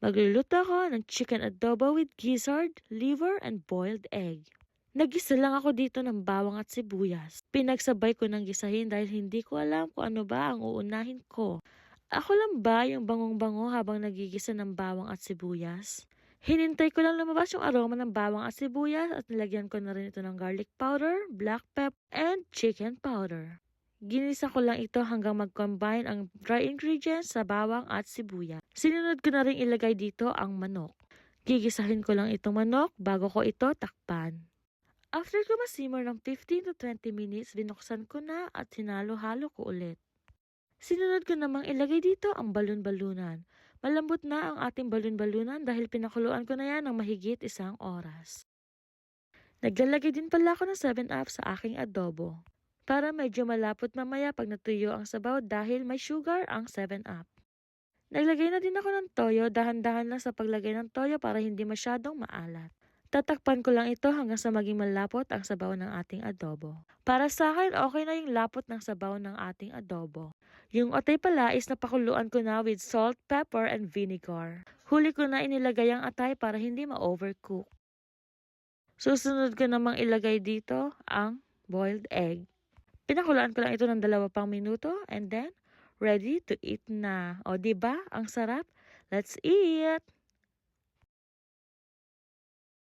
Magluluto ako ng chicken adobo with gizzard, liver, and boiled egg. Nagisa lang ako dito ng bawang at sibuyas. Pinagsabay ko ng gisahin dahil hindi ko alam kung ano ba ang uunahin ko. Ako lang ba yung bangong-bango habang nagigisa ng bawang at sibuyas? Hinintay ko lang lumabas yung aroma ng bawang at sibuyas at nilagyan ko na rin ito ng garlic powder, black pepper, and chicken powder. Ginisa ko lang ito hanggang mag-combine ang dry ingredients sa bawang at sibuyas. Sinunod ko na rin ilagay dito ang manok. Gigisahin ko lang itong manok bago ko ito takpan. After ko masimmer ng 15 to 20 minutes, binuksan ko na at hinalo-halo ko ulit. Sinunod ko namang ilagay dito ang balon-balunan. Malambot na ang ating balon-balunan dahil pinakuluan ko na yan ng mahigit 1 oras. Naglalagay din pala ako ng 7-Up sa aking adobo. Para medyo malapot mamaya pag natuyo ang sabaw dahil may sugar ang 7-Up. Naglagay na din ako ng toyo, dahan-dahan lang sa paglagay ng toyo para hindi masyadong maalat. Tatakpan ko lang ito hanggang sa maging malapot ang sabaw ng ating adobo. Para sa akin, okay na yung lapot ng sabaw ng ating adobo. Yung atay pala is napakuluan ko na with salt, pepper, and vinegar. Huli ko na inilagay ang atay para hindi ma-overcook. Susunod ko namang ilagay dito ang boiled egg. Pinakuluan ko lang ito ng 2 pang minuto and then ready to eat na. O diba? Ang sarap. Let's eat!